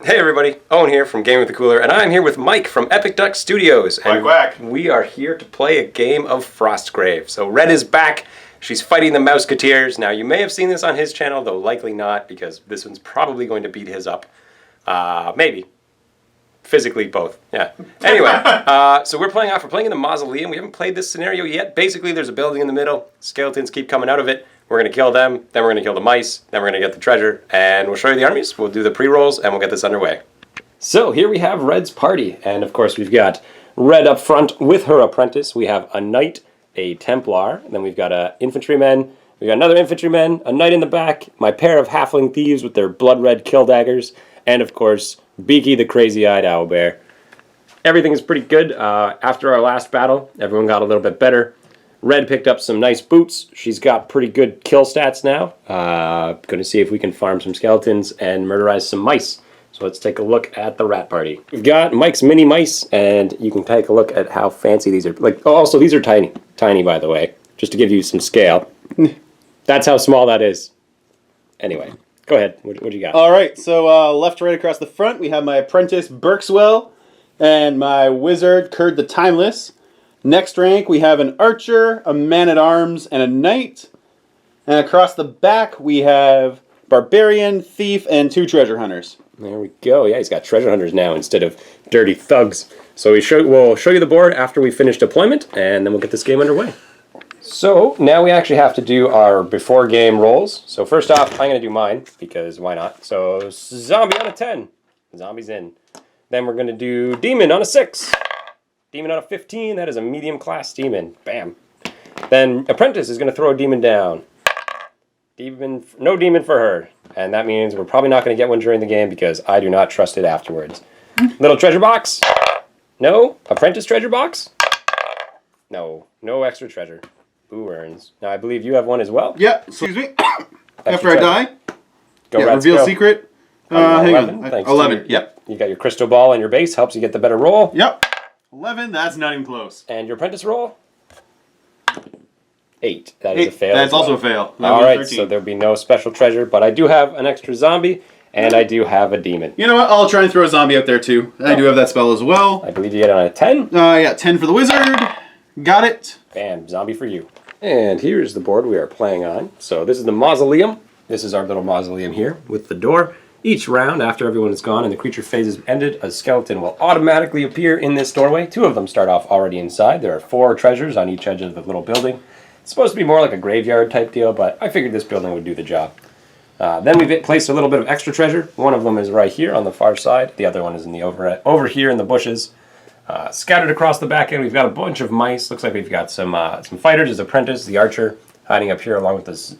Hey everybody, Owen here from Game with the Cooler, and I'm here with Mike from Epic Duck Studios. And Quack. we are here to play a game of Frostgrave. So Red is back. She's fighting the Mouseketeers. Now you may have seen this on his channel, though likely not, because this one's probably going to beat his up. Maybe. Physically, both. Yeah. Anyway, so we're playing in the mausoleum. We haven't played this scenario yet. Basically, there's a building in the middle. Skeletons keep coming out of it. We're going to kill them, then we're going to kill the mice, then we're going to get the treasure, and we'll show you the armies. We'll do the pre-rolls, and we'll get this underway. So here we have Red's party, and of course we've got Red up front with her apprentice. We have a knight, a Templar, and then we've got a infantryman. We've got another infantryman, a knight in the back, my pair of halfling thieves with their blood-red kill daggers, and of course, Beaky the crazy-eyed owlbear. Everything is pretty good. After our last battle, everyone got a little bit better. Red picked up some nice boots. She's got pretty good kill stats now. Going to see if we can farm some skeletons and murderize some mice. So let's take a look at the rat party. We've got Mike's mini mice, and you can take a look at how fancy these are. Also, these are tiny. Tiny, by the way, just to give you some scale. That's how small that is. Anyway, go ahead. What do you got? All right, so left to right across the front, we have my apprentice, Berkswell, and my wizard, Kurd the Timeless. Next rank, we have an archer, a man-at-arms, and a knight. And across the back, we have barbarian, thief, and 2 treasure hunters. There we go. Yeah, he's got treasure hunters now instead of dirty thugs. So we'll show you the board after we finish deployment, and then we'll get this game underway. So now we actually have to do our before game rolls. So first off, I'm going to do mine, because why not? So zombie on a 10. Zombie's in. Then we're going to do demon on a 6. Demon on a 15, that is a medium class demon. Bam. Then apprentice is going to throw a demon down. No demon for her. And that means we're probably not going to get one during the game because I do not trust it afterwards. Little treasure box. No. Apprentice treasure box. No. No extra treasure. Boo earns. Now I believe you have one as well. Yeah, excuse me. After I die. Go yeah, reveal secret. Hang 11. on. 11, yep. You got your crystal ball in your base. Helps you get the better roll. Yep. 11, that's not even close. And your apprentice roll? 8. That is a fail. That's also a fail. Alright, so there'll be no special treasure, but I do have an extra zombie, and I do have a demon. You know what? I'll try and throw a zombie out there too. I do have that spell as well. I believe you get it on a 10. Yeah, 10 for the wizard. Got it. Bam, zombie for you. And here's the board we are playing on. So this is the mausoleum. This is our little mausoleum here with the door. Each round, after everyone is gone and the creature phase is ended, a skeleton will automatically appear in this doorway. 2 of them start off already inside. There are 4 treasures on each edge of the little building. It's supposed to be more like a graveyard type deal, but I figured this building would do the job. Then we've placed a little bit of extra treasure. One of them is right here on the far side. The other one is in the over here in the bushes. Scattered across the back end, we've got a bunch of mice. Looks like we've got some fighters, his apprentice, the archer, hiding up here along with this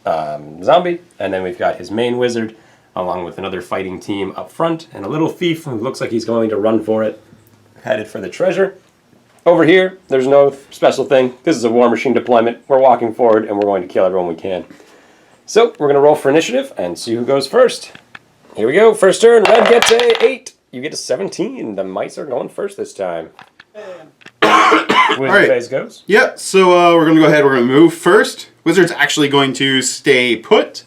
zombie. And then we've got his main wizard, along with another fighting team up front, and a little thief who looks like he's going to run for it, headed for the treasure. Over here, there's no special thing. This is a war machine deployment. We're walking forward, and we're going to kill everyone we can. So, we're going to roll for initiative and see who goes first. Here we go. First turn, Red gets a 8. You get a 17. The mice are going first this time. Wizard phase goes. Yeah, so we're going to go ahead. We're going to move first. Wizard's actually going to stay put.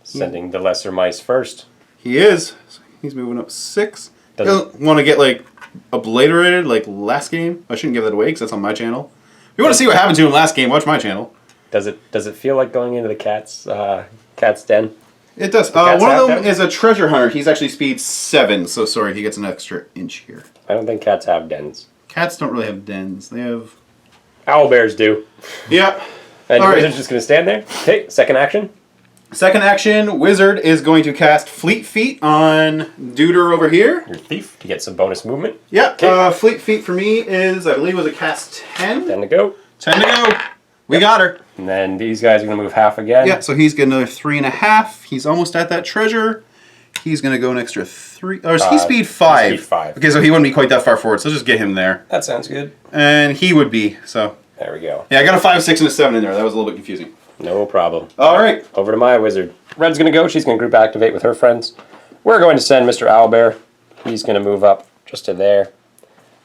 Sending the lesser mice first. He is. He's moving up 6. He doesn't want to get, obliterated like last game. I shouldn't give that away because that's on my channel. If you want to see what happened to him last game, watch my channel. Does it feel like going into the cat's den? It does. One of them is a treasure hunter. He's actually speed 7, so sorry, he gets an extra inch here. I don't think cats have dens. Cats don't really have dens. They have... Owlbears do. Yep. And the wizard's just going to stand there. Okay, second action. Second action, Wizard is going to cast Fleet Feet on Duder over here. Your thief to get some bonus movement. Yeah, Fleet Feet for me is, I believe, was a cast 10. 10 to go. 10 to go. We got her. And then these guys are going to move half again. Yeah, so he's getting another 3.5. He's almost at that treasure. He's going to go an extra 3. Or he's speed 5. Speed 5. Okay, so he wouldn't be quite that far forward, so just get him there. That sounds good. And he would be, so. There we go. Yeah, I got a 5, 6, and a 7 in there. That was a little bit confusing. No problem. All right. Over to my wizard. Red's going to go. She's going to group activate with her friends. We're going to send Mr. Owlbear. He's going to move up just to there.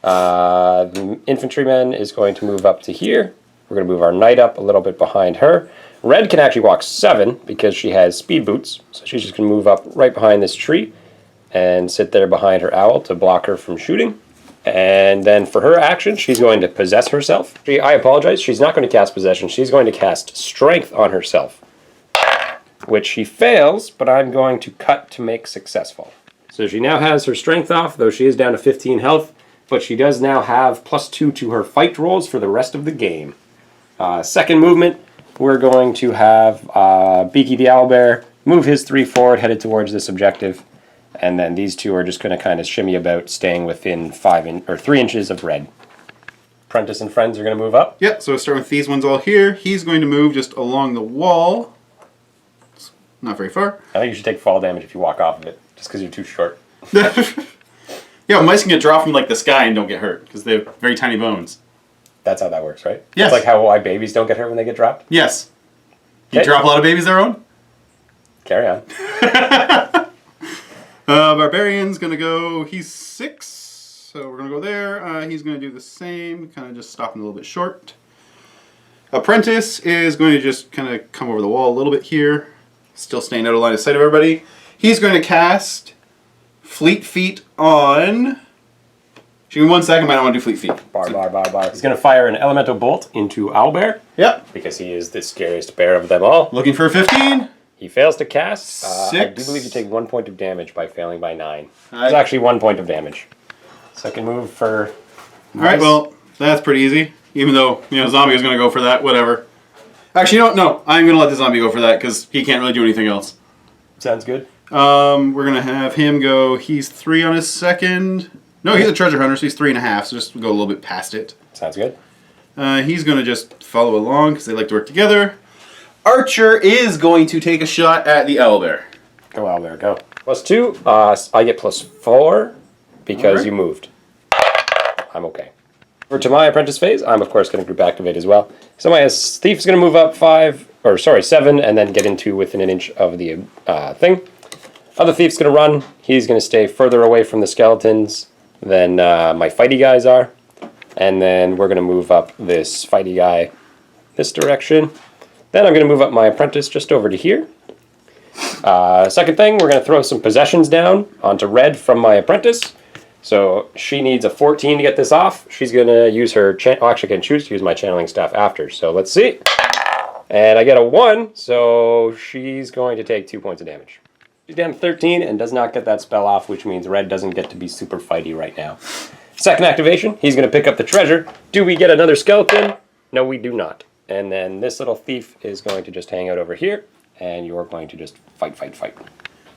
The infantryman is going to move up to here. We're going to move our knight up a little bit behind her. Red can actually walk 7 because she has speed boots. So she's just going to move up right behind this tree. and sit there behind her owl to block her from shooting. And then for her action, she's going to possess herself. I apologize, she's not going to cast possession. She's going to cast strength on herself, which she fails, but I'm going to cut to make successful. So she now has her strength off, though she is down to 15 health, but she does now have +2 to her fight rolls for the rest of the game. Second movement, we're going to have Beaky the Owlbear move his 3 forward, headed towards this objective. And then these two are just going to kind of shimmy about, staying within 3 inches of Red. Prentice and friends are going to move up. Yep, so start with these ones all here. He's going to move just along the wall. It's not very far. I think you should take fall damage if you walk off of it, just because you're too short. Yeah, mice can get dropped from like the sky and don't get hurt, because they have very tiny bones. That's how that works, right? Yes. It's like why babies don't get hurt when they get dropped? Yes. You Okay. drop a lot of babies their own? Carry on. Barbarian's gonna go, he's 6, so we're gonna go there. He's gonna do the same, kind of just stopping a little bit short. Apprentice is going to just kind of come over the wall a little bit here, still staying out of line of sight of everybody. He's going to cast Fleet Feet on... Give me 1 second, I don't want to do Fleet Feet. Bar. He's going to fire an elemental bolt into Owlbear. Yep. Because he is the scariest bear of them all. Looking for a 15. He fails to cast. I 6. do believe you take 1 point of damage by failing by 9. Alright. It's actually 1 point of damage. Second move for... Alright, well, that's pretty easy. Even though, zombie is going to go for that, whatever. Actually, no, I'm going to let the zombie go for that, because he can't really do anything else. Sounds good. We're going to have him go, he's 3 on his second. No, he's a treasure hunter, so he's 3.5, so just go a little bit past it. Sounds good. He's going to just follow along, because they like to work together. Archer is going to take a shot at the owlbear. Go Owlbear, go. +2, I get +4 because Alright. you moved. I'm okay. Over to my apprentice phase, I'm of course going to group activate as well. So my thief's going to move up 7, and then get into within an inch of the thing. Other thief's going to run. He's going to stay further away from the skeletons than my fighty guys are. And then we're going to move up this fighty guy this direction. Then I'm going to move up my apprentice just over to here. Second thing, we're going to throw some possessions down onto Red from my apprentice. So she needs a 14 to get this off. She's going to use her... actually, I can choose to use my channeling staff after. So let's see. And I get a 1, so she's going to take 2 points of damage. She's down to 13 and does not get that spell off, which means Red doesn't get to be super fighty right now. Second activation, he's going to pick up the treasure. Do we get another skeleton? No, we do not. And then this little thief is going to just hang out over here, and you're going to just fight.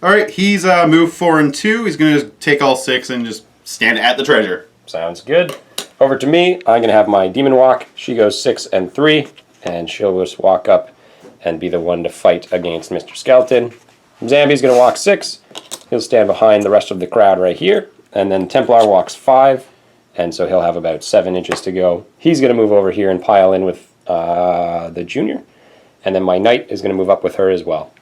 Alright, he's moved 4 and 2. He's going to take all 6 and just stand at the treasure. Sounds good. Over to me, I'm going to have my demon walk. She goes 6 and 3, and she'll just walk up and be the one to fight against Mr. Skeleton. Zambi's going to walk 6. He'll stand behind the rest of the crowd right here. And then Templar walks 5, and so he'll have about 7 inches to go. He's going to move over here and pile in with the junior. And then my knight is going to move up with her as well.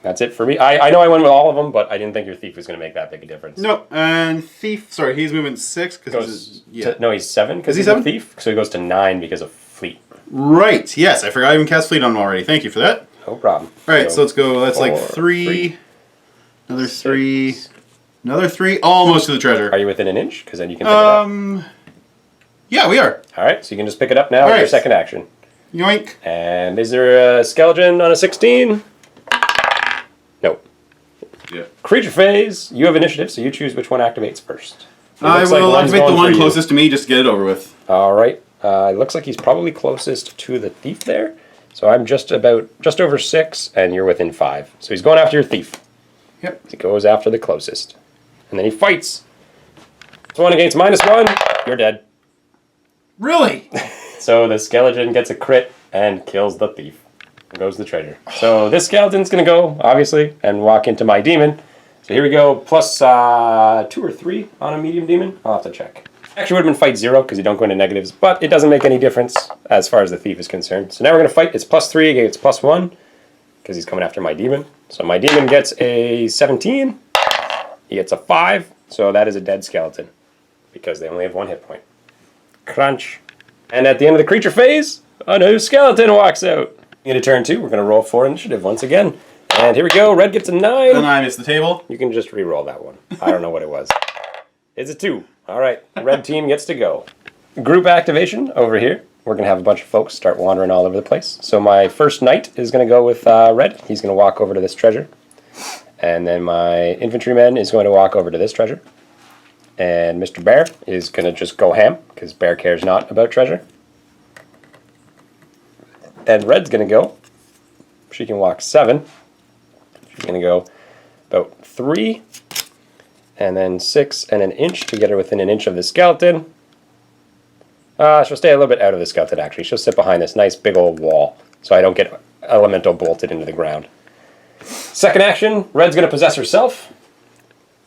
That's it for me. I know I went with all of them, but I didn't think your thief was going to make that big a difference. No, and thief, sorry, he's moving 6 because no, he's 7 because he's a thief. So he goes to 9 because of fleet. Right, yes, I forgot I even cast fleet on him already. Thank you for that. No problem. Alright, so let's go, that's like 3, another 3, another 3, almost to the treasure. Are you within an inch? Because then you can pick it up. Yeah, we are. Alright, so you can just pick it up now with your second action. Yoink. And is there a skeleton on a 16? No. Yeah. Creature phase, you have initiative, so you choose which one activates first. I will activate the one closest to me just to get it over with. Alright, it looks like he's probably closest to the thief there. So I'm just over 6, and you're within 5. So he's going after your thief. Yep. He goes after the closest. And then he fights. It's 1 against -1. You're dead. Really? So the skeleton gets a crit and kills the thief. There goes the treasure. So this skeleton's going to go, obviously, and walk into my demon. So here we go, plus 2 or 3 on a medium demon. I'll have to check. Actually would have been fight 0 because you don't go into negatives, but it doesn't make any difference as far as the thief is concerned. So now we're going to fight. It's +3 against +1 because he's coming after my demon. So my demon gets a 17. He gets a 5. So that is a dead skeleton because they only have 1 hit point. Crunch. And at the end of the creature phase, a new skeleton walks out. Into turn 2, we're going to roll for initiative once again. And here we go. Red gets a 9. Then I miss the table. You can just re-roll that one. I don't know what it was. It's a 2. All right. Red team gets to go. Group activation over here. We're going to have a bunch of folks start wandering all over the place. So my first knight is going to go with Red. He's going to walk over to this treasure. And then my infantryman is going to walk over to this treasure. And Mr. Bear is going to just go ham, because Bear cares not about treasure. And Red's going to go. She can walk 7. She's going to go about 3, and then 6 and an inch to get her within an inch of the skeleton. She'll stay a little bit out of the skeleton, actually. She'll sit behind this nice big old wall, so I don't get elemental bolted into the ground. Second action, Red's going to possess herself.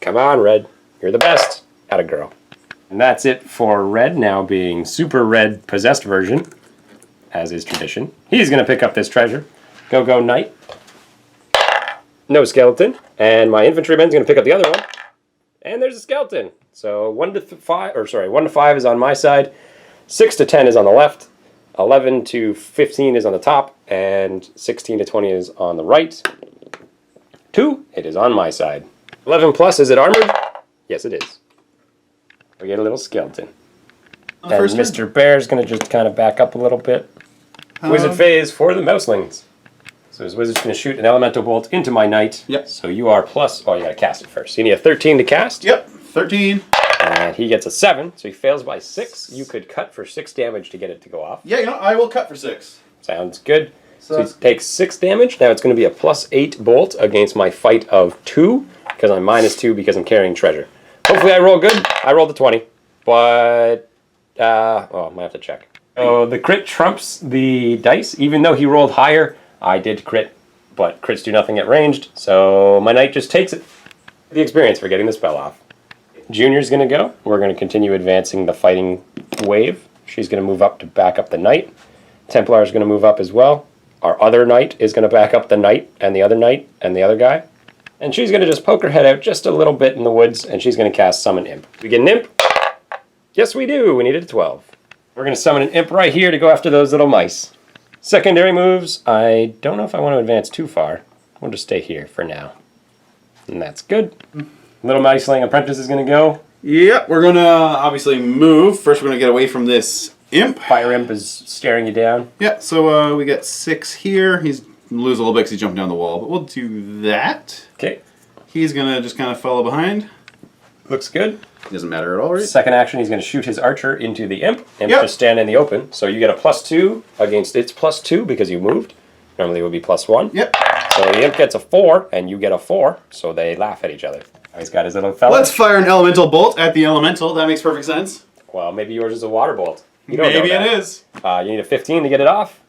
Come on, Red. You're the best. Atta girl. And that's it for Red, now being Super Red Possessed version, as is tradition. He's going to pick up this treasure. Go, Knight. No skeleton. And my infantryman's going to pick up the other one. And there's a skeleton. So 1 to 5 is on my side. 6 to 10 is on the left. 11 to 15 is on the top. And 16 to 20 is on the right. 2, it is on my side. 11 plus, is it armored? Yes, it is. We get a little skeleton. And Mr. Bear's going to just kind of back up a little bit. Wizard phase for the mouselings. So his wizard's going to shoot an elemental bolt into my knight. Yep. So you are plus... Oh, you got to cast it first. So you need a 13 to cast. Yep, 13. And he gets a 7, so he fails by 6. You could cut for 6 damage to get it to go off. Yeah, I will cut for 6. Sounds good. So he takes 6 damage. Now it's going to be a plus 8 bolt against my fight of 2, because I'm minus 2 because I'm carrying treasure. Hopefully I roll good. I rolled a 20, but... I might have to check. So the crit trumps the dice. Even though he rolled higher, I did crit, but crits do nothing at ranged, so my knight just takes it. The experience for getting the spell off. Junior's going to go. We're going to continue advancing the fighting wave. She's going to move up to back up the knight. Templar's going to move up as well. Our other knight is going to back up the knight and the other knight and the other guy. And she's going to just poke her head out just a little bit in the woods, and she's going to cast Summon Imp. We get an imp? Yes, we do. We needed a 12. We're going to summon an imp right here to go after those little mice. Secondary moves, I don't know if I want to advance too far. We'll just stay here for now. And that's good. Little Miceling Apprentice is going to go. Yep, we're going to obviously move. First we're going to get away from this imp. Fire Imp is staring you down. Yeah, so we get 6 here. He's lose a little bit because he jumped down the wall, but we'll do that. Okay. He's going to just kind of follow behind. Looks good. Doesn't matter at all, right? Second action, he's going to shoot his archer into the imp. Imp just stand in the open. So you get a +2 against its +2 because you moved. Normally it would be +1. Yep. So the imp gets a 4, and you get a 4, so they laugh at each other. He's got his little fella. Let's fire an elemental bolt at the elemental. That makes perfect sense. Well, maybe yours is a water bolt. You don't Maybe know that. it is. You need a 15 to get it off.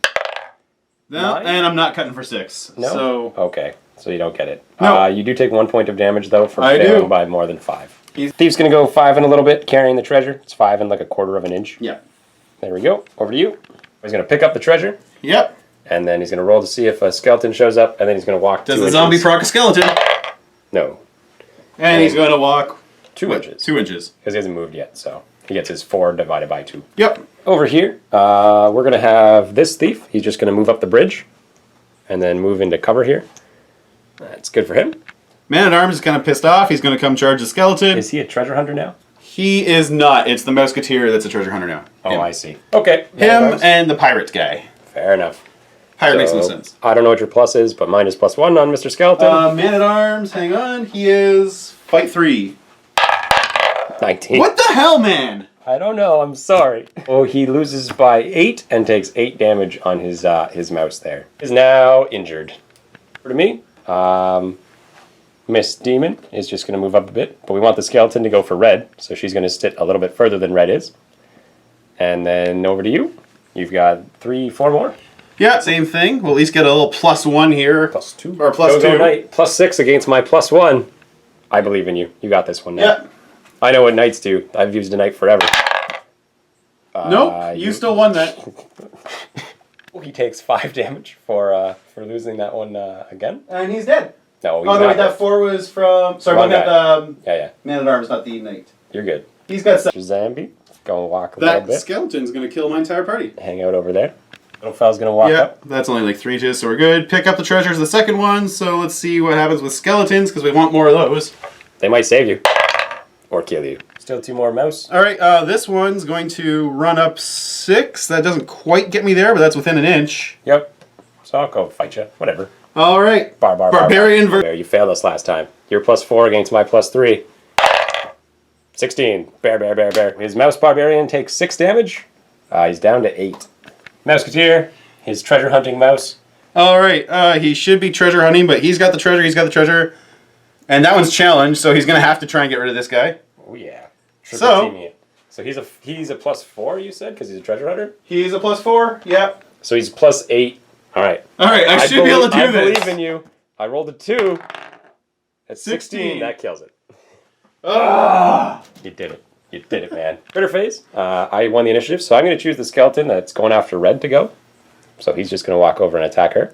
No, 9? and I'm not cutting for 6. No? So Okay, so you don't get it. No. You do take 1 point of damage, though, for I failing do. by more than 5. Thief's going to go 5 and a little bit, carrying the treasure. It's 5 and like a quarter of an inch. Yeah. There we go. Over to you. He's going to pick up the treasure. Yep. And then he's going to roll to see if a skeleton shows up, and then he's going to walk Does 2 the inches. zombie proc a skeleton? No. And he's going to walk 2 inches. 2 inches. Because he hasn't moved yet, so he gets his 4 divided by 2. Yep. Over here, we're going to have this thief. He's just going to move up the bridge and then move into cover here. That's good for him. Man-at-Arms is kind of pissed off. He's going to come charge the skeleton. Is he a treasure hunter now? He is not. It's the Musketeer that's a treasure hunter now. Oh, Him. I see. Okay. Him and the pirate guy. Fair enough. Pirate makes no sense. I don't know what your plus is, but mine is +1 on Mr. Skeleton. Man-at-Arms, hang on. He is fight 3. 19. What the hell, man? I don't know. I'm sorry. Oh, he loses by 8 and takes 8 damage on his mouse there. Is now injured. Over to me. Miss Demon is just going to move up a bit, but we want the skeleton to go for red, so she's going to sit a little bit further than red is. And then over to you. You've got 3, 4 more. Yeah, same thing. We'll at least get a little +1 here. +2. Or +2. Go knight. +6 against my +1. I believe in you. You got this one now. Yep. I know what knights do. I've used a knight forever. Nope, you still won that. He takes 5 damage for losing that one again. And he's dead. No, he's Oh, no, not wait, that dead. 4 was from... Sorry, Wrong one got the Yeah. Man-at-Arms, not the Knight. You're good. He's got... Zambi, go and walk a little That bit. skeleton's going to kill my entire party. Hang out over there. Little fella's gonna walk up. That's only like 3 inches, so we're good. Pick up the treasures, the second one. So let's see what happens with skeletons, because we want more of those. They might save you. Or kill you. Still 2 more mouse. All right, this one's going to run up 6. That doesn't quite get me there, but that's within an inch. Yep. So I'll go fight you. Whatever. All right. Barbarian. You failed us last time. You're +4 against my +3. 16. Bear. His mouse barbarian takes 6 damage. He's down to 8. Mouseketeer, his treasure hunting mouse. All right. He should be treasure hunting, but he's got the treasure. And that one's challenged, so he's going to have to try and get rid of this guy. Oh, yeah. So he's a +4, you said, because he's a treasure hunter? He's a +4, yep. So he's +8. All right. All right, I should be able to do this. I believe in you. I rolled a 2. At 16. That kills it. You did it. You did it, man. Critter phase. I won the initiative, so I'm going to choose the skeleton that's going after Red to go. So he's just going to walk over and attack her.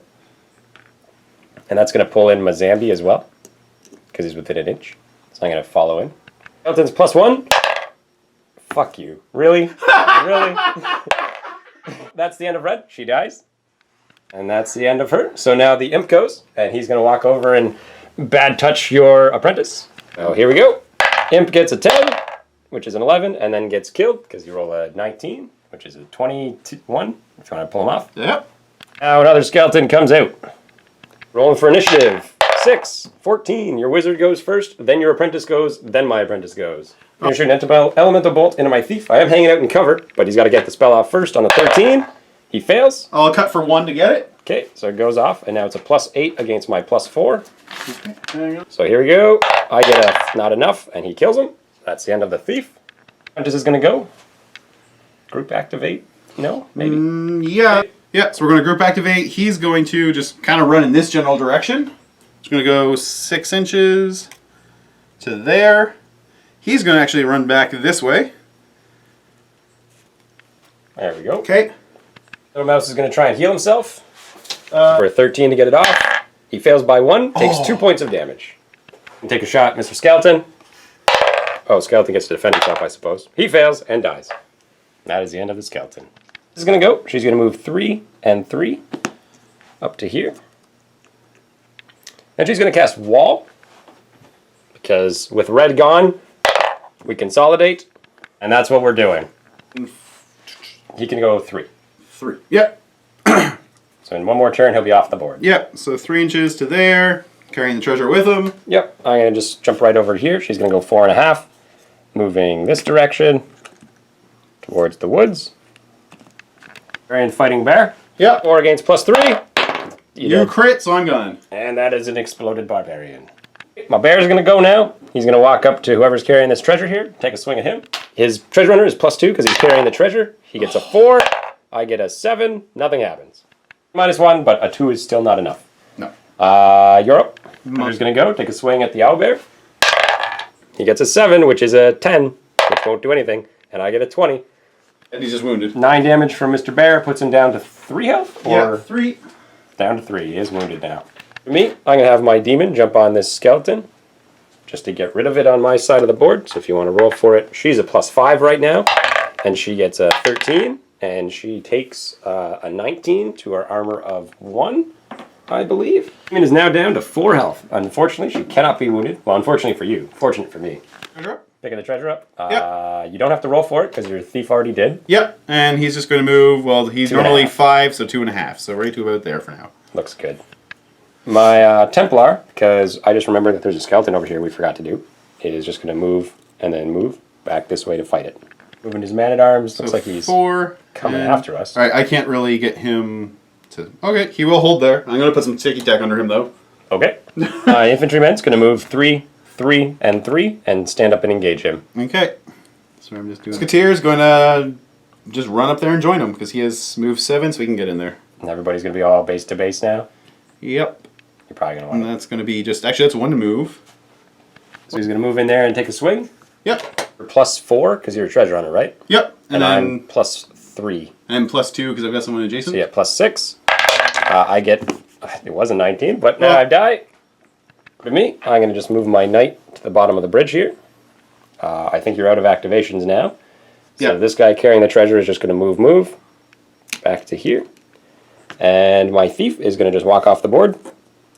And that's going to pull in Mazambi as well, because he's within an inch. So I'm going to follow in. Skeleton's +1. Fuck you. Really? Really? That's the end of Red. She dies. And that's the end of her. So now the imp goes, and he's going to walk over and bad touch your apprentice. Oh, here we go. Imp gets a 10, which is an 11, and then gets killed because you roll a 19, which is a 21, if you want to pull him off. Yep. Now another skeleton comes out. Rolling for initiative. 6, 14. Your wizard goes first, then your apprentice goes, then my apprentice goes. I'm going to shoot an elemental bolt into my thief. I am hanging out in cover, but he's got to get the spell off first on a 13. He fails. I'll cut for 1 to get it. Okay, so it goes off, and now it's a +8 against my +4. Okay, there you go. So here we go. I get a not enough, and he kills him. That's the end of the thief. Apprentice is going to go. Group activate? No? Maybe? Yeah. Okay. Yeah, so we're going to group activate. He's going to just kind of run in this general direction. He's going to go 6 inches to there. He's going to actually run back this way. There we go. Okay. Little mouse is going to try and heal himself. For a 13 to get it off. He fails by 1, takes 2 points of damage. And take a shot, Mr. Skeleton. Oh, Skeleton gets to defend himself, I suppose. He fails and dies. That is the end of the skeleton. This is going to go. She's going to move 3 and 3 up to here. And she's going to cast Wall. Because with Red gone, we consolidate. And that's what we're doing. He can go 3. 3. Yep. So in 1 more turn, he'll be off the board. Yep, so 3 inches to there, carrying the treasure with him. Yep, I'm going to just jump right over here. She's going to go 4.5, moving this direction towards the woods. And fighting bear. Yep. 4 against +3. You crit, so I'm gone. And that is an exploded barbarian. My bear's going to go now. He's going to walk up to whoever's carrying this treasure here, take a swing at him. His treasure runner is +2 because he's carrying the treasure. He gets a 4. I get a 7. Nothing happens. -1, but a 2 is still not enough. No. You're up. Who's going to go? Take a swing at the owlbear. He gets a 7, which is a 10, which won't do anything. And I get a 20. And he's just wounded. 9 damage from Mr. Bear puts him down to 3 health? Or 3. Down to 3. He is wounded now. For me, I'm going to have my demon jump on this skeleton just to get rid of it on my side of the board. So if you want to roll for it, she's a +5 right now. And she gets a 13. And she takes a 19 to her armor of 1, I believe. Demon is now down to 4 health. Unfortunately, she cannot be wounded. Well, unfortunately for you. Fortunate for me. Treasure up. Picking the treasure up. Yep. You don't have to roll for it because your thief already did. Yep, and he's just going to move, well, he's normally 5, so 2.5. So right to about there for now. Looks good. My Templar, because I just remembered that there's a skeleton over here we forgot to do, is just going to move and then move back this way to fight it. Moving his man-at-arms. Looks like he's 4, coming after us. Alright, I can't really get him to... Okay, he will hold there. I'm going to put some ticky tack under him, though. Okay. Infantryman's going to move 3, 3, and 3, and stand up and engage him. Okay. So I'm just doing... Musketeer's going to just run up there and join him, because he has move 7, so he can get in there. And everybody's going to be all base to base now? Yep. You're probably going to want And that's going to be just... Actually, that's 1 to move. So he's going to move in there and take a swing? Yep. For +4, because you're a treasure hunter, right? Yep. And then I'm +3. And +2, because I've got someone adjacent. So yeah, +6. I get... It was a 19, but now I die. For me, I'm going to just move my knight to the bottom of the bridge here. I think you're out of activations now. So this guy carrying the treasure is just going to move back to here. And my thief is going to just walk off the board,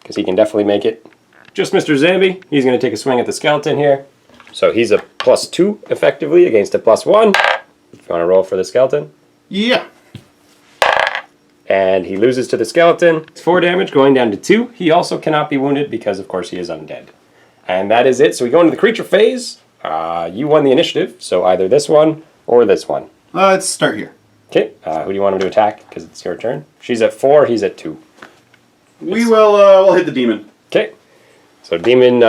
because he can definitely make it. Just Mr. Zambi, he's going to take a swing at the skeleton here. So he's a +2, effectively, against a +1. If you want to roll for the skeleton. Yeah. And he loses to the skeleton. It's 4 damage, going down to 2. He also cannot be wounded, because, of course, he is undead. And that is it. So we go into the creature phase. You won the initiative, so either this one or this one. Let's start here. Okay, who do you want him to attack? Because it's your turn. She's at 4, he's at 2. We will we'll hit the demon. Okay, so demon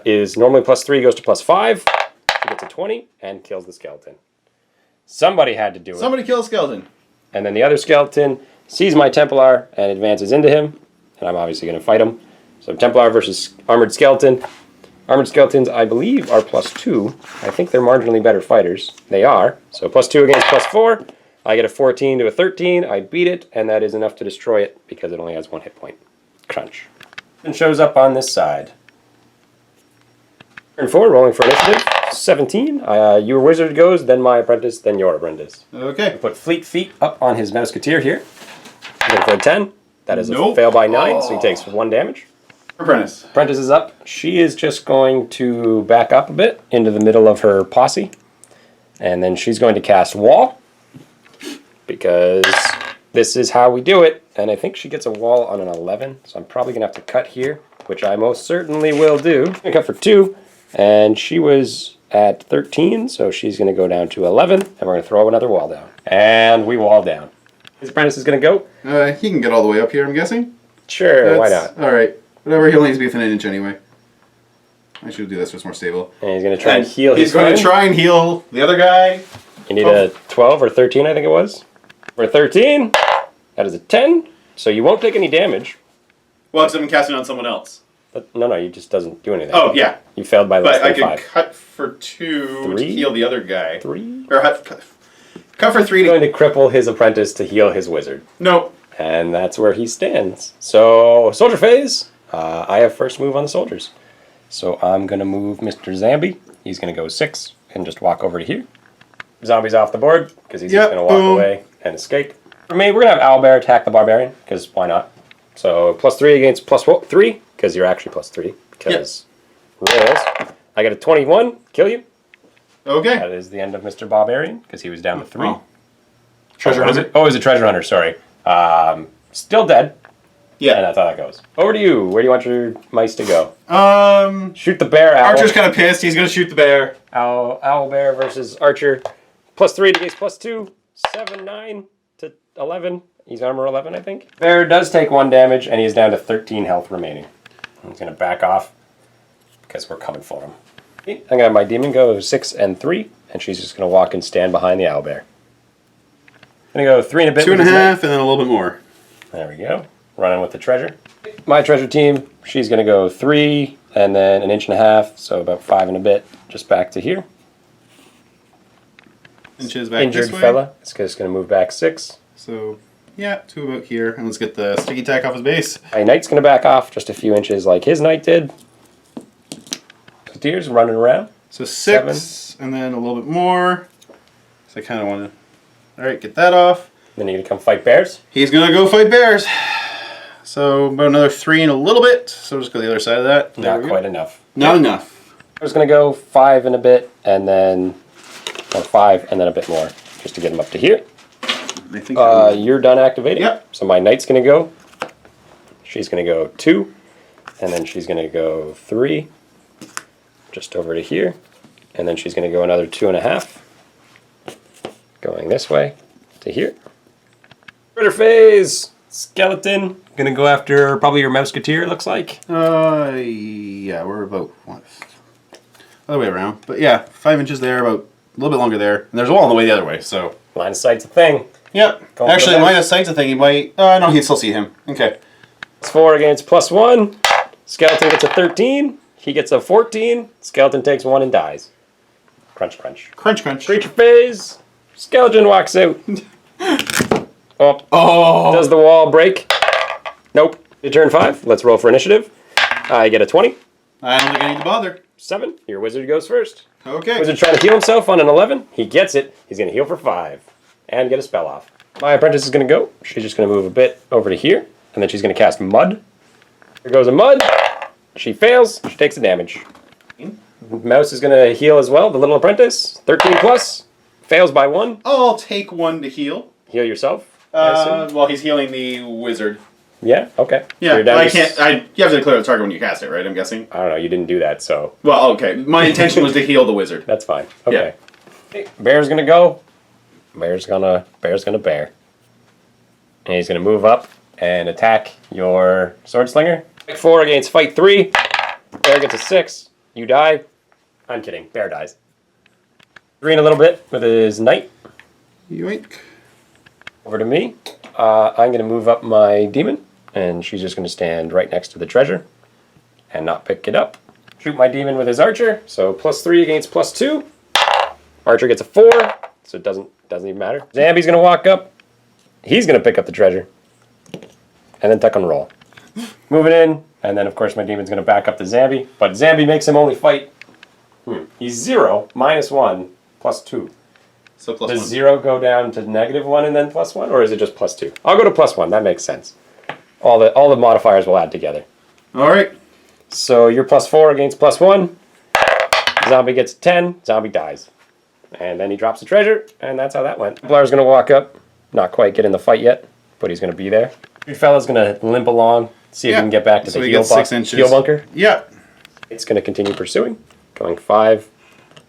is normally +3, goes to +5. He gets a 20 and kills the skeleton. Somebody had to do it. Somebody kill a skeleton. And then the other skeleton sees my Templar and advances into him. And I'm obviously going to fight him. So Templar versus Armored Skeleton. Armored Skeletons, I believe, are +2. I think they're marginally better fighters. They are. So +2 against +4. I get a 14 to a 13. I beat it, and that is enough to destroy it because it only has 1 hit point. Crunch. And shows up on this side. Turn 4, rolling for initiative. 17. Your wizard goes, then my apprentice, then your apprentice. Okay. Put Fleet Feet up on his Musketeer here. Going for a 10. That is Nope. a fail by 9, so he takes 1 damage. Apprentice. Apprentice is up. She is just going to back up a bit into the middle of her posse. And then she's going to cast Wall. Because this is how we do it. And I think she gets a wall on an 11. So I'm probably going to have to cut here, which I most certainly will do. I'm going to cut for 2. And she was at 13, so she's going to go down to 11. And we're going to throw another wall down. And we wall down. His apprentice is going to go. He can get all the way up here, I'm guessing? Sure, why not? Alright. Whatever, he'll need to be within an inch anyway. I should do this so it's more stable. And he's going to try and heal his He's going friend. to try and heal the other guy. You need a 12 or 13, I think it was. For 13, that is a 10, so you won't take any damage. Well, because I've been casting on someone else. But no, he just doesn't do anything. Oh, yeah. You failed by less But I than could 5. cut for 2 3? to heal the other guy. 3? Or cut for 3 He's to... going to cripple his apprentice to heal his wizard. No. And that's where he stands. So, soldier phase. I have first move on the soldiers. So I'm going to move Mr. Zambi. He's going to go 6 and just walk over to here. Zombie's off the board because he's just going to walk away and escape. For me, we're going to have Owlbear attack the barbarian because why not? So +3 against +3 because you're actually +3 because rolls. I get a 21, kill you. Okay. That is the end of Mr. Barbarian because he was down to 3. Oh. Treasure What is hunter. it? Oh, he's a treasure hunter, sorry. Still dead. Yeah. And that's how that goes. Over to you. Where do you want your mice to go? Shoot the bear, Owl. Archer's kind of pissed. He's going to shoot the bear. Owl bear versus Archer. +3 against +2. 7, 9 to 11. He's armor 11, I think. Bear does take 1 damage, and he's down to 13 health remaining. He's going to back off because we're coming for him. I'm going to have my demon go 6 and 3, and she's just going to walk and stand behind the owlbear. Going to go 3 and a bit. 2.5 and then a little bit more. There we go. Running with the treasure. My treasure team, she's going to go 3 and then 1.5 inches, so about 5 and a bit, just back to here. Inches back Injured this way. fella. It's just going to move back 6. So, yeah, 2 about here. And let's get the sticky tack off his base. My knight's going to back off just a few inches like his knight did. Deer's running around. So 6 and then a little bit more. So I kind of want to... Alright, get that off. Then you're going to come fight bears. He's going to go fight bears. So about another 3 and a little bit. So just go the other side of that. There Not we quite go. enough. Not enough. I was going to go 5 and a bit, and then... Or 5 and then a bit more, just to get him up to here. I think You're done activating. Yep. So my knight's going to go. She's going to go 2. And then she's going to go 3. Just over to here. And then she's going to go another 2.5. Going this way to here. Critter phase! Skeleton. Going to go after probably your Musketeer, it looks like. yeah, we're about... What? Other way around. But yeah, 5 inches there, about a little bit longer there. And there's a wall on the way the other way, so... Line of sight's a thing. Yep. Going for Actually, the line of sight's a thing. He might... no, he'd still see him. Okay. It's 4 against +1. Skeleton gets a 13. He gets a 14. Skeleton takes 1 and dies. Crunch, crunch. Crunch, crunch. Creature phase. Skeleton walks out. Oh! Does the wall break? Nope. Turn 5. Let's roll for initiative. I get a 20. I don't think I need to bother. 7. Your wizard goes first. Okay. Wizard trying to heal himself on an 11. He gets it. He's going to heal for 5. And get a spell off. My apprentice is going to go. She's just going to move a bit over to here, and then she's going to cast Mud. Here goes a Mud. She fails. She takes the damage. Mouse is going to heal as well. The little apprentice, 13 plus, fails by 1. I'll take 1 to heal. Heal yourself. I assume? Well, he's healing the wizard. Yeah. Okay. Yeah, So you're down I to can't. You have to declare the target when you cast it, right? I'm guessing. I don't know. You didn't do that, so Well, okay. My intention was to heal the wizard. that's fine. Okay. Okay, Bear's going to go. Bear's gonna bear. And he's gonna move up and attack your sword slinger. Fight 4 against fight 3. Bear gets a 6. You die. I'm kidding. Bear dies. Green a little bit with his knight. Yoink. Over to me. I'm gonna move up my demon, and she's just gonna stand right next to the treasure and not pick it up. Shoot my demon with his archer. So +3 against +2. Archer gets a 4, so it doesn't even matter. Zambi's gonna walk up. He's gonna pick up the treasure. And then tuck and roll. Moving in, and then of course my demon's gonna back up the Zambi, but Zambi makes him only fight. He's 0, -1, +2. So +1. Does 0 go down to -1 and then +1, or is it just +2? I'll go to +1, that makes sense. All the modifiers will add together. Alright. So you're +4 against +1. Zombie gets 10, zombie dies. And then he drops the treasure, and that's how that went. Templar's gonna walk up, not quite get in the fight yet, but he's gonna be there. Your fella's gonna limp along, see if he can get back to the heal bunker. Yeah. It's gonna continue pursuing, going 5,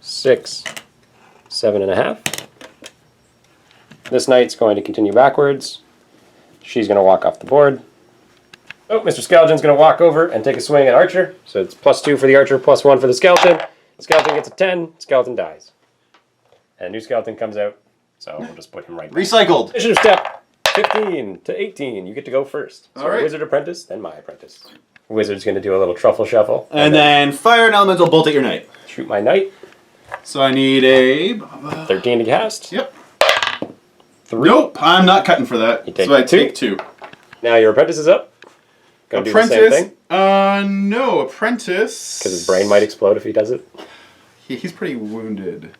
6, 7.5. This knight's going to continue backwards. She's gonna walk off the board. Oh, Mr. Skeleton's gonna walk over and take a swing at Archer. So it's +2 for the Archer, +1 for the Skeleton. Skeleton gets a 10, Skeleton dies. And a new skeleton comes out, so we'll just put him right back. Recycled. Initiative step 15 to 18. You get to go first. So Alright. Wizard apprentice, then my apprentice. Wizard's going to do a little truffle shuffle. And then fire an elemental bolt at your knight. Shoot my knight. So I need a 13 to cast. Yep. 3. Nope, I'm not cutting for that. You take so I 2. take 2. Now your apprentice is up. Gonna do the same thing. No, apprentice. Because his brain might explode if he does it. He's pretty wounded.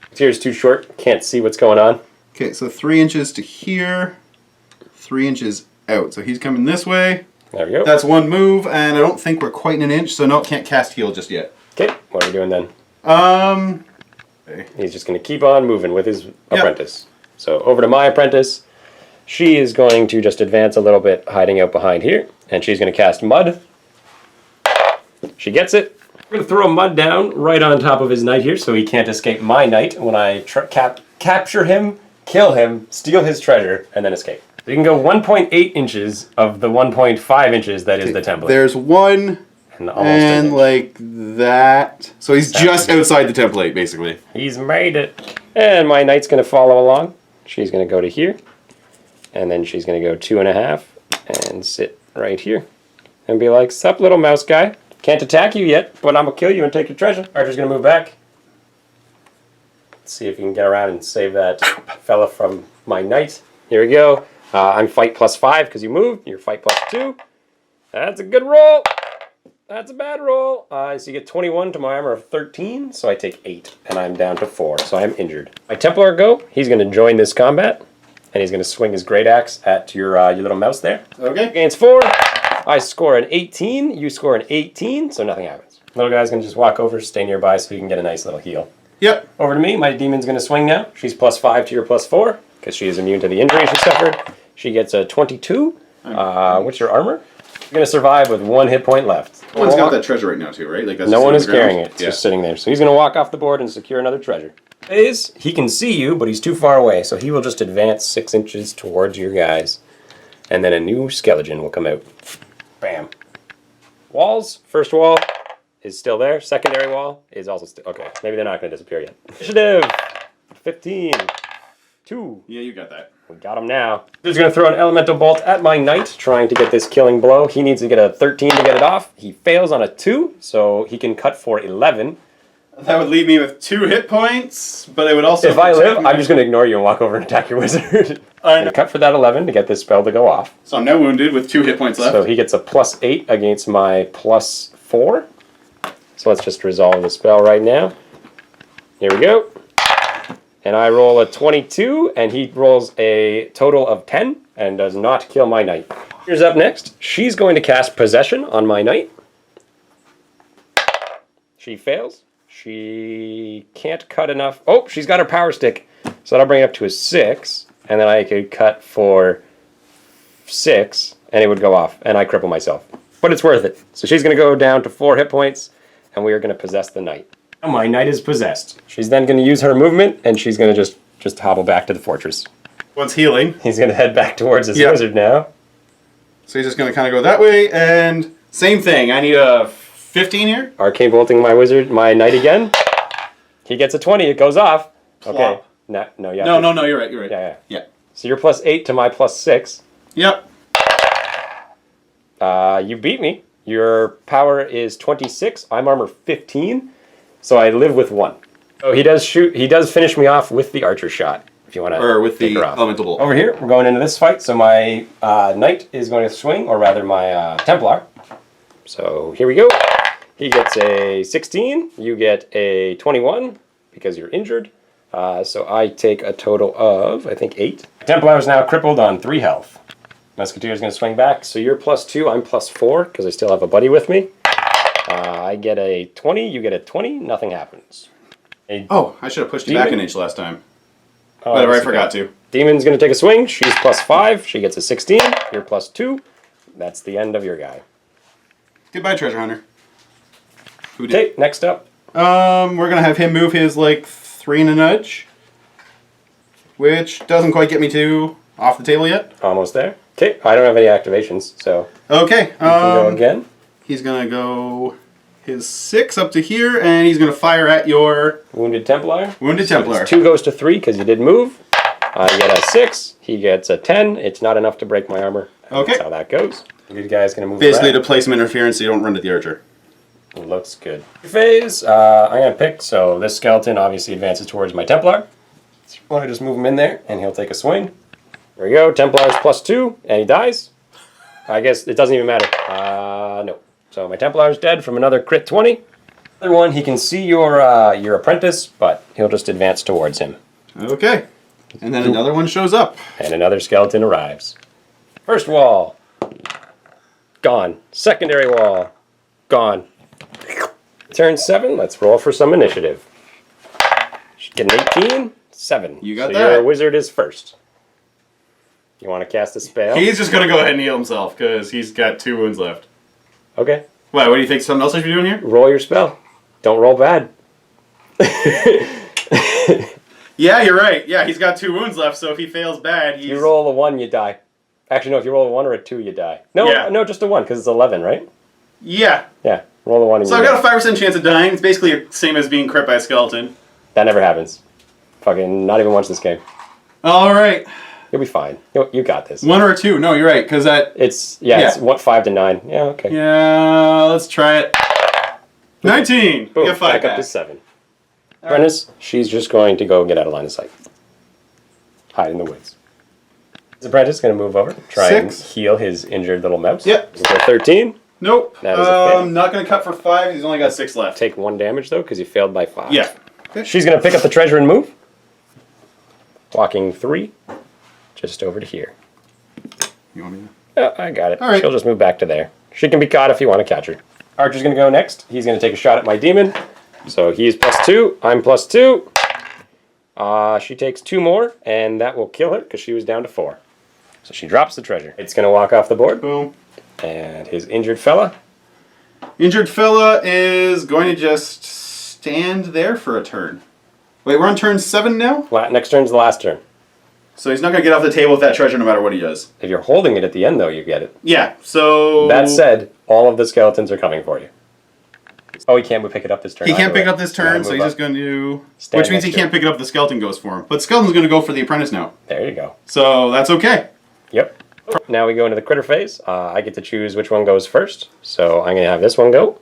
His ear's too short. Can't see what's going on. Okay, so 3 inches to here, 3 inches out. So he's coming this way. There we go. That's 1 move, and I don't think we're quite in an inch, so no, can't cast heal just yet. Okay, what are we doing then? Okay. He's just going to keep on moving with his apprentice. So over to my apprentice. She is going to just advance a little bit, hiding out behind here. And she's going to cast Mud. She gets it. I'm going to throw a Mud down right on top of his knight here so he can't escape my knight when I capture him, kill him, steal his treasure, and then escape. So you can go 1.8 inches of the 1.5 inches that is the template. There's 1 and almost an inch. like that. So he's just outside the template, basically. He's made it. And my knight's going to follow along. She's going to go to here. And then she's going to go 2.5 and sit right here. And be like, sup, little mouse guy. Can't attack you yet, but I'm going to kill you and take your treasure. Archer's going to move back. Let's see if he can get around and save that fella from my knight. Here we go. I'm fight +5 because you moved. You're fight +2. That's a good roll. That's a bad roll. So you get 21 to my armor of 13, so I take 8, and I'm down to 4, so I'm injured. My Templar go. He's going to join this combat, and he's going to swing his great axe at your little mouse there. Okay. Against 4, I score an 18. You score an 18, so nothing happens. Little guy's going to just walk over, stay nearby, so you can get a nice little heal. Yep. Over to me. My demon's going to swing now. She's +5 to your +4, because she is immune to the injury she suffered. She gets a 22. What's your armor? You're going to survive with 1 hit point left. No one's got that treasure right now, too, right? Like that's no just one on is the ground? carrying it. It's just sitting there. So he's going to walk off the board and secure another treasure. He can see you, but he's too far away, so he will just advance 6 inches towards your guys. And then a new skeleton will come out. Bam. Walls. First wall is still there. Secondary wall is also still... Okay, maybe they're not going to disappear yet. Initiative. 15. 2. Yeah, you got that. We got him now. He's going to throw an elemental bolt at my knight, trying to get this killing blow. He needs to get a 13 to get it off. He fails on a 2, so he can cut for 11. That would leave me with 2 hit points, but it would also... If I live, I'm just going to ignore you and walk over and attack your wizard. And cut for that 11 to get this spell to go off. So I'm now wounded with 2 hit points left. So he gets a +8 against my +4. So let's just resolve the spell right now. Here we go. And I roll a 22, and he rolls a total of 10 and does not kill my knight. Here's up next. She's going to cast Possession on my knight. She fails. She can't cut enough. Oh, she's got her power stick. So that'll bring it up to a 6. And then I could cut for 6, and it would go off, and I cripple myself. But it's worth it. So she's going to go down to 4 hit points, and we are going to possess the knight. My knight is possessed. She's then going to use her movement, and she's going to just hobble back to the fortress. What's healing? He's going to head back towards his wizard now. So he's just going to kind of go that way, and same thing. I need a 15 here. Arcane bolting my wizard, my knight again. He gets a 20. It goes off. Plop. Okay. No, yeah. No, you're right. Yeah. So you're +8 to my +6. Yep. You beat me. Your power is 26. I'm armor 15. So I live with 1. Oh, he does shoot. He does finish me off with the archer shot. If you want to, or with the elemental bolt. Over here, we're going into this fight. So my knight is going to swing, or rather my Templar. So here we go. He gets a 16. You get a 21 because you're injured. So I take a total of, I think, 8. Templar is now crippled on 3 health. Musketeer is going to swing back. So you're +2. I'm +4 because I still have a buddy with me. I get a 20, you get a 20, nothing happens. Oh, I should have pushed you back an inch last time. Oh, Whatever, I forgot to. Demon's going to take a swing. She's +5. She gets a 16. You're +2. That's the end of your guy. Goodbye, treasure hunter. Who did? Okay, next up. We're going to have him move his, 3 and a nudge. Which doesn't quite get me to off the table yet. Almost there. Okay, I don't have any activations, so... Okay. You can go again. He's going to go his 6 up to here, and he's going to fire at your... Wounded Templar. Wounded Templar. 2 goes to 3 because you did move. I get a 6. He gets a 10. It's not enough to break my armor. Okay. That's how that goes. You guys going to move Basically around. to play some interference so you don't run to the archer. Looks good. Phase, I'm going to pick, so this skeleton obviously advances towards my Templar. So I want to just move him in there, and he'll take a swing. There we go. Templar's +2, and he dies. I guess it doesn't even matter. No. So my Templar's dead from another crit 20. Other one, he can see your apprentice, but he'll just advance towards him. Okay. And then another one shows up. And another skeleton arrives. First wall. Gone. Secondary wall. Gone. Turn 7. Let's roll for some initiative. Get an 18. 7. You got so that. Your wizard is first. You want to cast a spell? He's just going to go ahead and heal himself because he's got 2 wounds left. Okay. What do you think? Something else I should be doing here? Roll your spell. Don't roll bad. Yeah, you're right. Yeah, he's got 2 wounds left, so if he fails bad, he's... You roll a 1, you die. Actually, no, if you roll a 1 or a 2, you die. No, Yeah. no, just a 1, because it's 11, right? Yeah. Yeah, roll a 1 and So you I've die. got a 5% chance of dying. It's basically the same as being crit by a skeleton. That never happens. Fucking not even once this game. All right. You'll be fine. You got this. 1 or a 2. No, you're right, because that... It's Yeah. it's what 5 to 9. Yeah, okay. Yeah, let's try it. 19. Boom, We got 5 back up to 7. Apprentice, she's just going to go get out of line of sight. Hide in the woods. This apprentice is going to move over, try 6. and heal his injured little mouse. Yep. So 13. Nope. That is a fail. Not going to cut for 5. He's only got 6 left. Take 1 damage though, because you failed by 5. Yeah. She's going to pick up the treasure and move. Walking 3, just over to here. You want me Oh, I got it. All right. She'll just move back to there. She can be caught if you want to catch her. Archer's going to go next. He's going to take a shot at my demon. So he's +2. I'm +2. She takes 2 more, and that will kill her because she was down to 4. So she drops the treasure. It's going to walk off the board. Boom. And his injured fella. Injured fella is going to just stand there for a turn. Wait, we're on turn 7 now? Next turn's the last turn. So he's not going to get off the table with that treasure no matter what he does. If you're holding it at the end, though, you get it. Yeah, so... That said, all of the skeletons are coming for you. Oh, he can't pick it up this turn. He can't either pick way. up this You gotta turn, so move he's up. just going to... Stand Which means he next to can't pick it up if the skeleton goes for him. But the skeleton's going to go for the apprentice now. There you go. So that's okay. Yep. Now we go into the critter phase. I get to choose which one goes first. So I'm going to have this one go.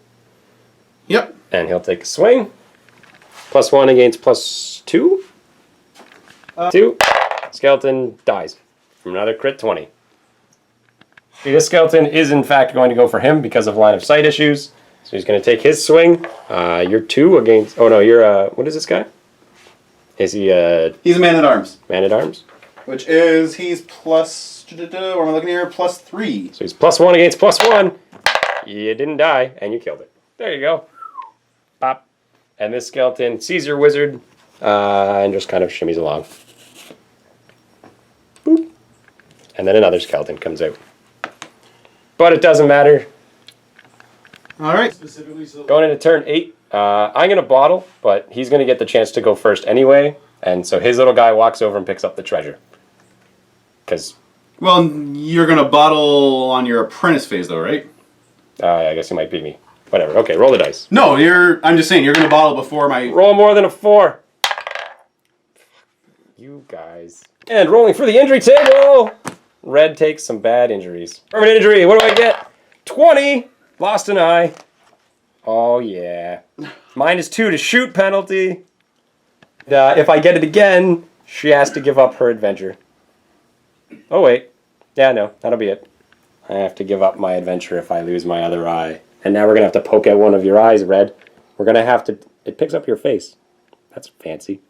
Yep. And he'll take a swing. +1 against +2. 2. Skeleton dies from another crit 20. See, this skeleton is in fact going to go for him because of line of sight issues. So he's going to take his swing. You're 2 against... Oh no, you're... what is this guy? Is he a He's a man-at-arms. man-at-arms? Which is, he's plus, what am I looking here? +3. So he's +1 against +1. You didn't die, and you killed it. There you go. Pop. And this skeleton sees your wizard and just kind of shimmies along. Boop. And then another skeleton comes out. But it doesn't matter. All right. Going into turn 8, I'm going to bottle, but he's going to get the chance to go first anyway. And so his little guy walks over and picks up the treasure. Because... Well, you're going to bottle on your apprentice phase, though, right? I guess he might beat me. Whatever. Okay, roll the dice. No, I'm just saying, you're going to bottle before my... Roll more than a 4. You guys. And rolling for the injury table. Red takes some bad injuries. Permanent injury. What do I get? 20. Lost an eye. Oh, yeah. -2 to shoot penalty. If I get it again, she has to give up her adventure. Oh, wait. Yeah, no. That'll be it. I have to give up my adventure if I lose my other eye. And now we're going to have to poke out one of your eyes, Red. We're going to have to... It picks up your face. That's fancy.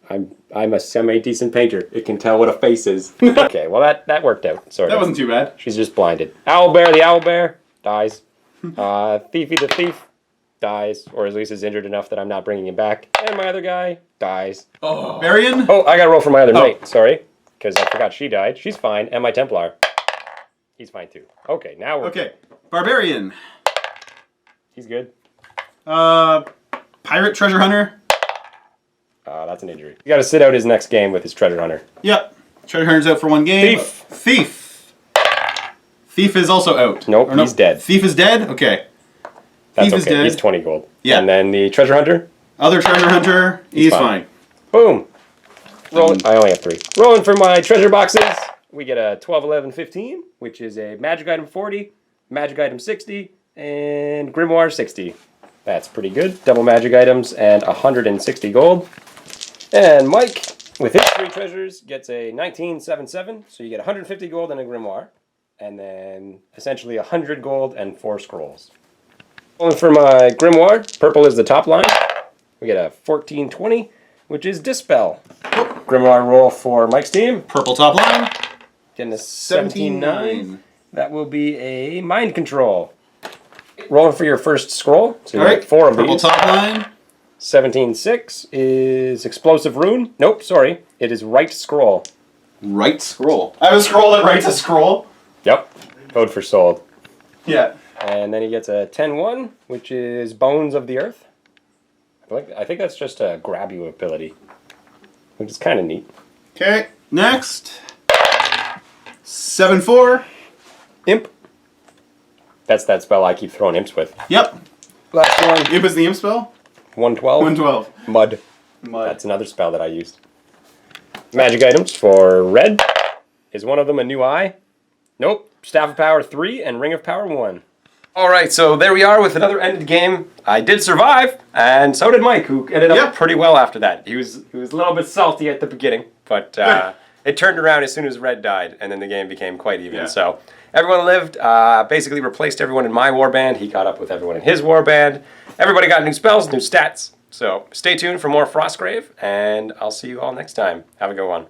I'm a semi-decent painter. It can tell what a face is. Okay, well, that worked out, sort of. That wasn't too bad. She's just blinded. Owlbear, the owlbear, dies. Thiefy the thief, dies. Or at least is injured enough that I'm not bringing him back. And my other guy dies. Oh. Barbarian? Oh, I got to roll for my other knight. Sorry. Because I forgot she died. She's fine. And my Templar. He's fine, too. Okay, now we're... Okay. Barbarian. He's good. Pirate treasure hunter. That's an injury. You got to sit out his next game with his treasure hunter. Yep. Treasure hunter's out for 1 game. Thief. Thief. Thief is also out. Nope, he's dead. Thief is dead? Okay. That's Thief is okay. dead. He's 20 gold. Yeah. And then the treasure hunter? Other treasure hunter, he's fine. Boom. Rolling. I only have 3. Rolling for my treasure boxes. We get a 12, 11, 15, which is a magic item 40, magic item 60, and grimoire 60. That's pretty good. Double magic items and 160 gold. And Mike, with his 3 treasures, gets a 1977, so you get 150 gold and a grimoire. And then essentially 100 gold and 4 scrolls. Rolling for my grimoire, purple is the top line. We get a 1420, which is Dispel. Grimoire roll for Mike's team. Purple top line. Getting a 17-9. That will be a Mind Control. Rolling for your first scroll. So you get 4 of Purple these. top line. 17-6 is Explosive Rune. Nope, sorry. It is Right Scroll. Right scroll. I have a scroll that writes a scroll. Yep. Code for sold. Yeah. And then he gets a 10-1, which is Bones of the Earth. I think that's just a grab you ability, which is kind of neat. Okay, next. 7-4. Imp. That's that spell I keep throwing imps with. Yep. Last one. Imp is the imp spell? 112. 112. Mud. Mud. That's another spell that I used. Magic items for red. Is one of them a new eye? Nope. Staff of Power 3 and Ring of Power 1. Alright, so there we are with another ended game. I did survive, and so did Mike, who ended up pretty well after that. He was a little bit salty at the beginning, but it turned around as soon as red died, and then the game became quite even. Yeah. So everyone lived, basically replaced everyone in my warband. He caught up with everyone in his warband. Everybody got new spells, new stats. So stay tuned for more Frostgrave, and I'll see you all next time. Have a good one.